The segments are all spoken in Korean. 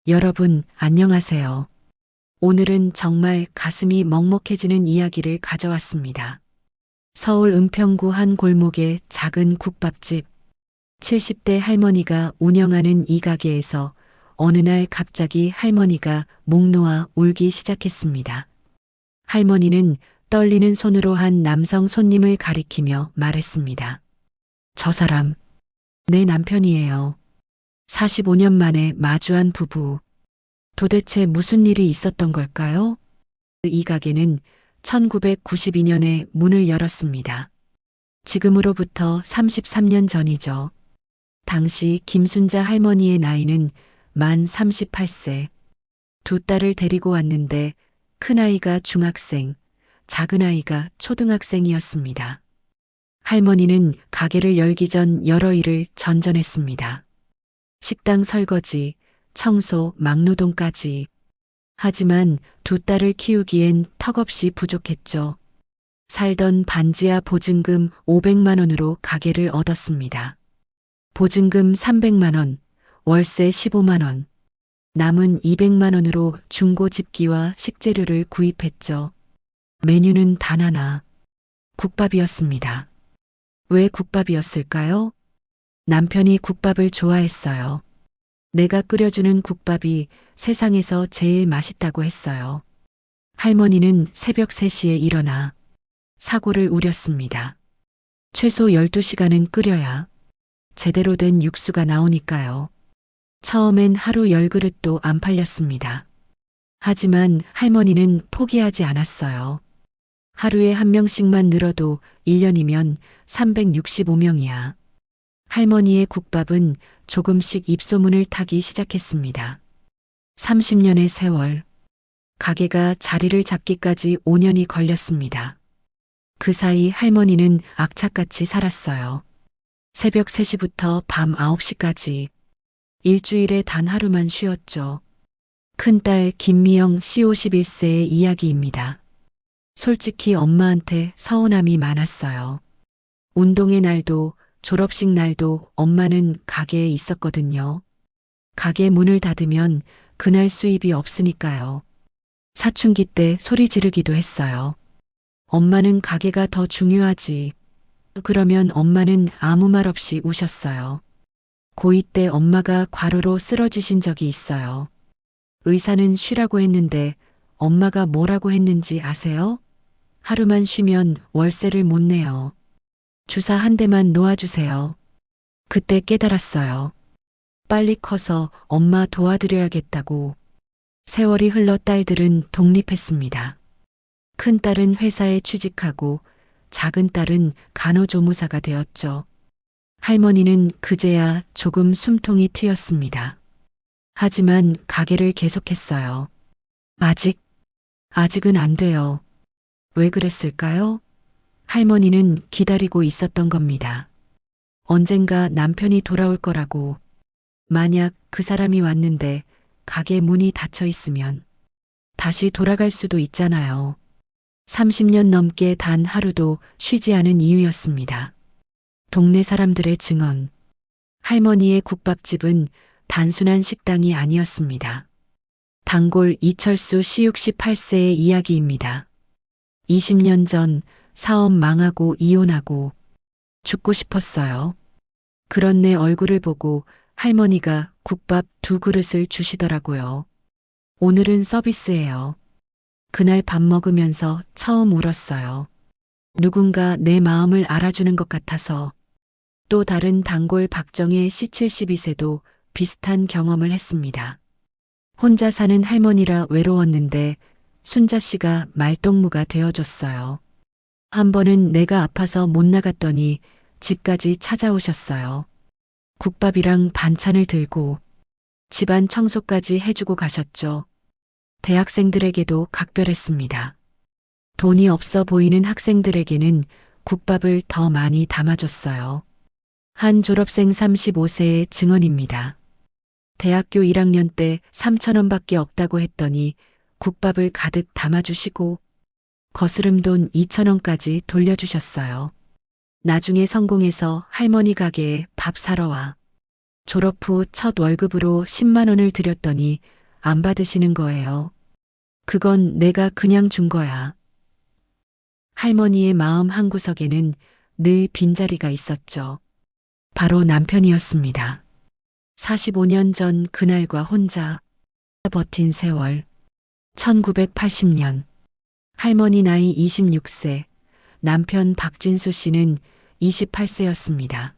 여러분, 안녕하세요. 오늘은 정말 가슴이 먹먹해지는 이야기를 가져왔습니다. 서울 은평구 한 골목의 작은 국밥집. 70대 할머니가 운영하는 이 가게에서 어느 날 갑자기 할머니가 목 놓아 울기 시작했습니다. 할머니는 떨리는 손으로 한 남성 손님을 가리키며 말했습니다. 저 사람, 내 남편이에요. 45년 만에 마주한 부부. 도대체 무슨 일이 있었던 걸까요? 이 가게는 1992년에 문을 열었습니다. 지금으로부터 33년 전이죠. 당시 김순자 할머니의 나이는 만 38세. 두 딸을 데리고 왔는데 큰아이가 중학생, 작은아이가 초등학생이었습니다. 할머니는 가게를 열기 전 여러 일을 전전했습니다. 식당 설거지, 청소, 막노동까지. 하지만 두 딸을 키우기엔 턱없이 부족했죠. 살던 반지하 보증금 500만 원으로 가게를 얻었습니다. 보증금 300만 원, 월세 15만 원. 남은 200만 원으로 중고 집기와 식재료를 구입했죠. 메뉴는 단 하나. 국밥이었습니다. 왜 국밥이었을까요? 남편이 국밥을 좋아했어요. 내가 끓여주는 국밥이 세상에서 제일 맛있다고 했어요. 할머니는 새벽 3시에 일어나 사고를 우렸습니다. 최소 12시간은 끓여야 제대로 된 육수가 나오니까요. 처음엔 하루 10그릇도 안 팔렸습니다. 하지만 할머니는 포기하지 않았어요. 하루에 한 명씩만 늘어도 1년이면 365명이야. 할머니의 국밥은 조금씩 입소문을 타기 시작했습니다. 30년의 세월. 가게가 자리를 잡기까지 5년이 걸렸습니다. 그 사이 할머니는 악착같이 살았어요. 새벽 3시부터 밤 9시까지. 일주일에 단 하루만 쉬었죠. 큰딸 김미영 씨 51세의 이야기입니다. 솔직히 엄마한테 서운함이 많았어요. 운동의 날도 졸업식 날도 엄마는 가게에 있었거든요. 가게 문을 닫으면 그날 수입이 없으니까요. 사춘기 때 소리 지르기도 했어요. 엄마는 가게가 더 중요하지. 그러면 엄마는 아무 말 없이 우셨어요. 고2 때 엄마가 과로로 쓰러지신 적이 있어요. 의사는 쉬라고 했는데 엄마가 뭐라고 했는지 아세요? 하루만 쉬면 월세를 못 내요. 주사 한 대만 놓아주세요. 그때 깨달았어요. 빨리 커서 엄마 도와드려야겠다고. 세월이 흘러 딸들은 독립했습니다. 큰딸은 회사에 취직하고 작은 딸은 간호조무사가 되었죠. 할머니는 그제야 조금 숨통이 트였습니다. 하지만 가게를 계속했어요. 아직은 안 돼요. 왜 그랬을까요? 할머니는 기다리고 있었던 겁니다. 언젠가 남편이 돌아올 거라고. 만약 그 사람이 왔는데 가게 문이 닫혀 있으면 다시 돌아갈 수도 있잖아요. 30년 넘게 단 하루도 쉬지 않은 이유였습니다. 동네 사람들의 증언. 할머니의 국밥집은 단순한 식당이 아니었습니다. 단골 이철수 씨 68세의 이야기입니다. 20년 전 사업 망하고 이혼하고 죽고 싶었어요. 그런 내 얼굴을 보고 할머니가 국밥 2그릇을 주시더라고요. 오늘은 서비스예요. 그날 밥 먹으면서 처음 울었어요. 누군가 내 마음을 알아주는 것 같아서. 또 다른 단골 박정혜 씨 72세도 비슷한 경험을 했습니다. 혼자 사는 할머니라 외로웠는데 순자 씨가 말동무가 되어줬어요. 한 번은 내가 아파서 못 나갔더니 집까지 찾아오셨어요. 국밥이랑 반찬을 들고 집안 청소까지 해주고 가셨죠. 대학생들에게도 각별했습니다. 돈이 없어 보이는 학생들에게는 국밥을 더 많이 담아줬어요. 한 졸업생 35세의 증언입니다. 대학교 1학년 때 3,000원밖에 없다고 했더니 국밥을 가득 담아주시고 거스름 돈 2,000원까지 돌려주셨어요. 나중에 성공해서 할머니 가게에 밥 사러 와. 졸업 후 첫 월급으로 10만 원을 드렸더니 안 받으시는 거예요. 그건 내가 그냥 준 거야. 할머니의 마음 한구석에는 늘 빈자리가 있었죠. 바로 남편이었습니다. 45년 전 그날과 혼자 버틴 세월. 1980년. 할머니 나이 26세, 남편 박진수 씨는 28세였습니다.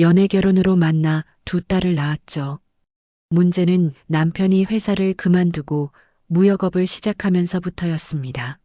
연애 결혼으로 만나 두 딸을 낳았죠. 문제는 남편이 회사를 그만두고 무역업을 시작하면서부터였습니다.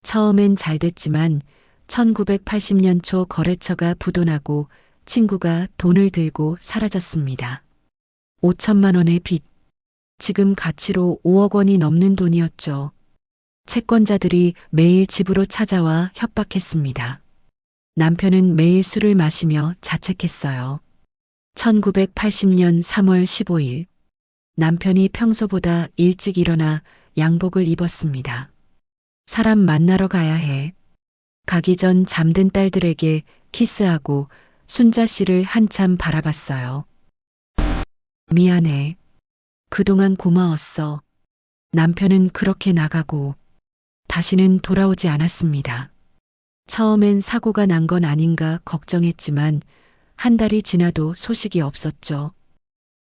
처음엔 잘 됐지만 1980년 초 거래처가 부도나고 친구가 돈을 들고 사라졌습니다. 5천만 원의 빚. 지금 가치로 5억 원이 넘는 돈이었죠. 채권자들이 매일 집으로 찾아와 협박했습니다. 남편은 매일 술을 마시며 자책했어요. 1980년 3월 15일. 남편이 평소보다 일찍 일어나 양복을 입었습니다. 사람 만나러 가야 해. 가기 전 잠든 딸들에게 키스하고 순자 씨를 한참 바라봤어요. 미안해. 그동안 고마웠어. 남편은 그렇게 나가고 다시는 돌아오지 않았습니다. 처음엔 사고가 난 건 아닌가 걱정했지만 한 달이 지나도 소식이 없었죠.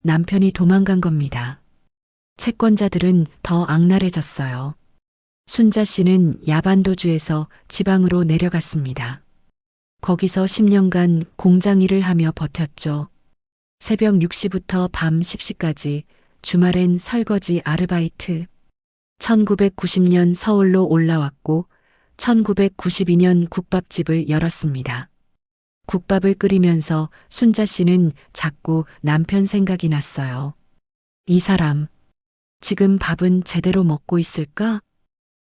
남편이 도망간 겁니다. 채권자들은 더 악랄해졌어요. 순자 씨는 야반도주에서 지방으로 내려갔습니다. 거기서 10년간 공장 일을 하며 버텼죠. 새벽 6시부터 밤 10시까지, 주말엔 설거지 아르바이트. 1990년 서울로 올라왔고 1992년 국밥집을 열었습니다. 국밥을 끓이면서 순자 씨는 자꾸 남편 생각이 났어요. 이 사람, 지금 밥은 제대로 먹고 있을까?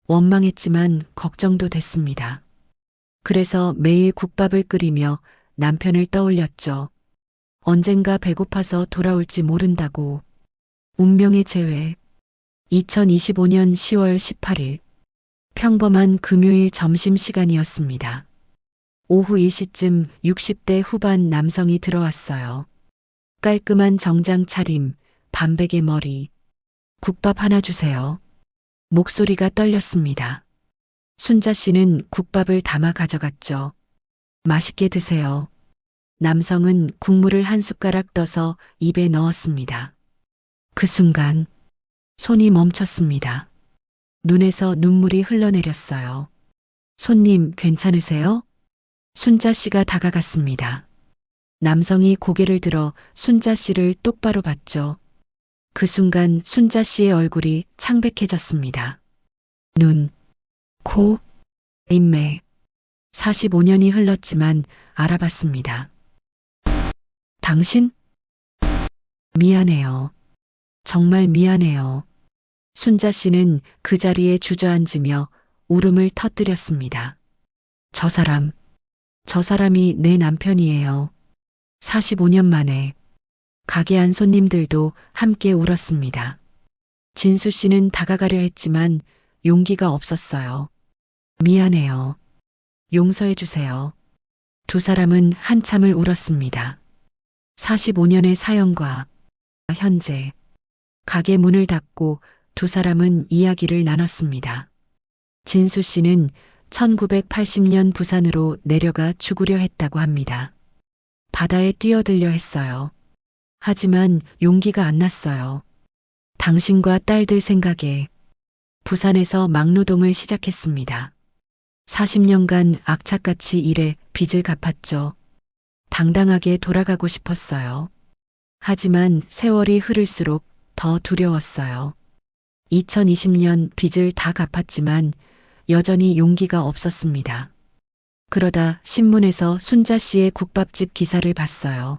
원망했지만 걱정도 됐습니다. 그래서 매일 국밥을 끓이며 남편을 떠올렸죠. 언젠가 배고파서 돌아올지 모른다고. 운명의 재회. 2025년 10월 18일. 평범한 금요일 점심시간이었습니다. 오후 1시쯤 60대 후반 남성이 들어왔어요. 깔끔한 정장 차림, 반백의 머리. 국밥 하나 주세요. 목소리가 떨렸습니다. 순자 씨는 국밥을 담아 가져갔죠. 맛있게 드세요. 남성은 국물을 한 숟가락 떠서 입에 넣었습니다. 그 순간 손이 멈췄습니다. 눈에서 눈물이 흘러내렸어요. 손님 괜찮으세요? 순자 씨가 다가갔습니다. 남성이 고개를 들어 순자 씨를 똑바로 봤죠. 그 순간 순자 씨의 얼굴이 창백해졌습니다. 눈, 코, 인매. 45년이 흘렀지만 알아봤습니다. 당신? 미안해요. 정말 미안해요. 순자 씨는 그 자리에 주저앉으며 울음을 터뜨렸습니다. 저 사람이 내 남편이에요. 45년 만에. 가게 안 손님들도 함께 울었습니다. 진수 씨는 다가가려 했지만 용기가 없었어요. 미안해요. 용서해 주세요. 두 사람은 한참을 울었습니다. 45년의 사연과 현재. 가게 문을 닫고 두 사람은 이야기를 나눴습니다. 진수 씨는 1980년 부산으로 내려가 죽으려 했다고 합니다. 바다에 뛰어들려 했어요. 하지만 용기가 안 났어요. 당신과 딸들 생각에 부산에서 막노동을 시작했습니다. 40년간 악착같이 일해 빚을 갚았죠. 당당하게 돌아가고 싶었어요. 하지만 세월이 흐를수록 더 두려웠어요. 2020년 빚을 다 갚았지만 여전히 용기가 없었습니다. 그러다 신문에서 순자 씨의 국밥집 기사를 봤어요.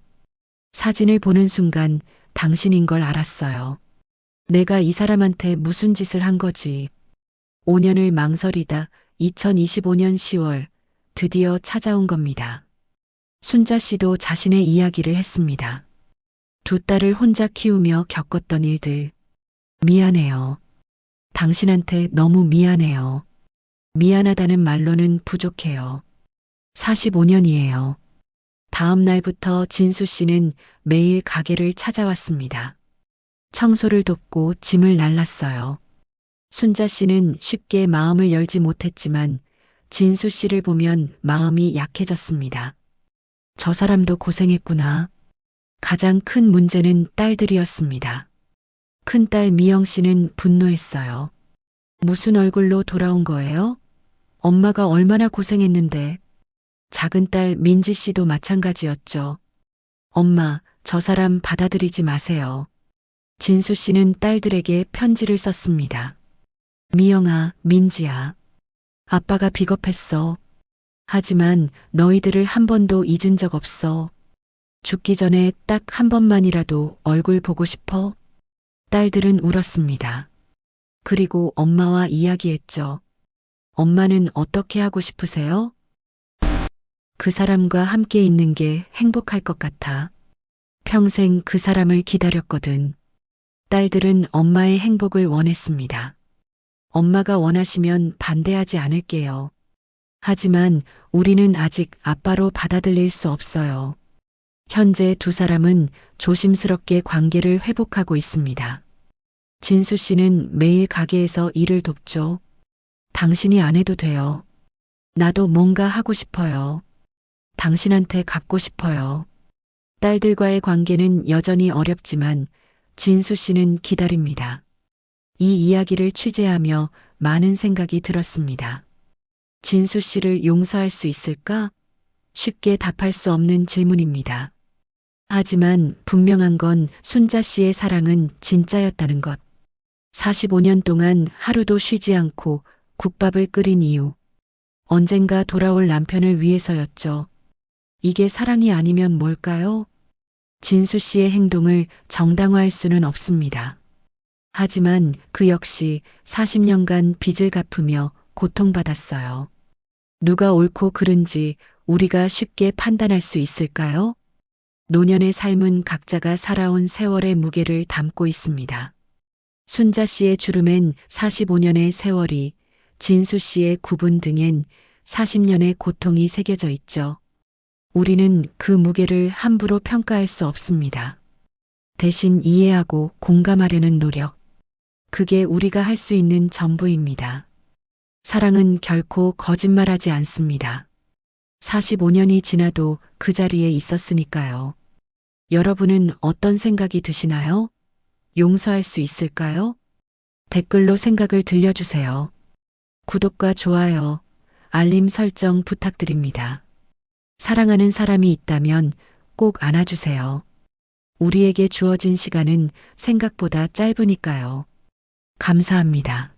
사진을 보는 순간 당신인 걸 알았어요. 내가 이 사람한테 무슨 짓을 한 거지. 5년을 망설이다 2025년 10월 드디어 찾아온 겁니다. 순자 씨도 자신의 이야기를 했습니다. 두 딸을 혼자 키우며 겪었던 일들. 미안해요. 당신한테 너무 미안해요. 미안하다는 말로는 부족해요. 45년이에요. 다음 날부터 진수 씨는 매일 가게를 찾아왔습니다. 청소를 돕고 짐을 날랐어요. 순자 씨는 쉽게 마음을 열지 못했지만 진수 씨를 보면 마음이 약해졌습니다. 저 사람도 고생했구나. 가장 큰 문제는 딸들이었습니다. 큰딸 미영 씨는 분노했어요. 무슨 얼굴로 돌아온 거예요? 엄마가 얼마나 고생했는데. 작은 딸 민지 씨도 마찬가지였죠. 엄마, 저 사람 받아들이지 마세요. 진수 씨는 딸들에게 편지를 썼습니다. 미영아, 민지야. 아빠가 비겁했어. 하지만 너희들을 한 번도 잊은 적 없어. 죽기 전에 딱 한 번만이라도 얼굴 보고 싶어? 딸들은 울었습니다. 그리고 엄마와 이야기했죠. 엄마는 어떻게 하고 싶으세요? 그 사람과 함께 있는 게 행복할 것 같아. 평생 그 사람을 기다렸거든. 딸들은 엄마의 행복을 원했습니다. 엄마가 원하시면 반대하지 않을게요. 하지만 우리는 아직 아빠로 받아들일 수 없어요. 현재 두 사람은 조심스럽게 관계를 회복하고 있습니다. 진수 씨는 매일 가게에서 일을 돕죠. 당신이 안 해도 돼요. 나도 뭔가 하고 싶어요. 당신한테 갚고 싶어요. 딸들과의 관계는 여전히 어렵지만 진수 씨는 기다립니다. 이 이야기를 취재하며 많은 생각이 들었습니다. 진수 씨를 용서할 수 있을까? 쉽게 답할 수 없는 질문입니다. 하지만 분명한 건 순자 씨의 사랑은 진짜였다는 것. 45년 동안 하루도 쉬지 않고 국밥을 끓인 이유. 언젠가 돌아올 남편을 위해서였죠. 이게 사랑이 아니면 뭘까요? 진수 씨의 행동을 정당화할 수는 없습니다. 하지만 그 역시 40년간 빚을 갚으며 고통받았어요. 누가 옳고 그른지 우리가 쉽게 판단할 수 있을까요? 노년의 삶은 각자가 살아온 세월의 무게를 담고 있습니다. 순자 씨의 주름엔 45년의 세월이, 진수 씨의 구분 등엔 40년의 고통이 새겨져 있죠. 우리는 그 무게를 함부로 평가할 수 없습니다. 대신 이해하고 공감하려는 노력. 그게 우리가 할 수 있는 전부입니다. 사랑은 결코 거짓말하지 않습니다. 45년이 지나도 그 자리에 있었으니까요. 여러분은 어떤 생각이 드시나요? 용서할 수 있을까요? 댓글로 생각을 들려주세요. 구독과 좋아요, 알림 설정 부탁드립니다. 사랑하는 사람이 있다면 꼭 안아주세요. 우리에게 주어진 시간은 생각보다 짧으니까요. 감사합니다.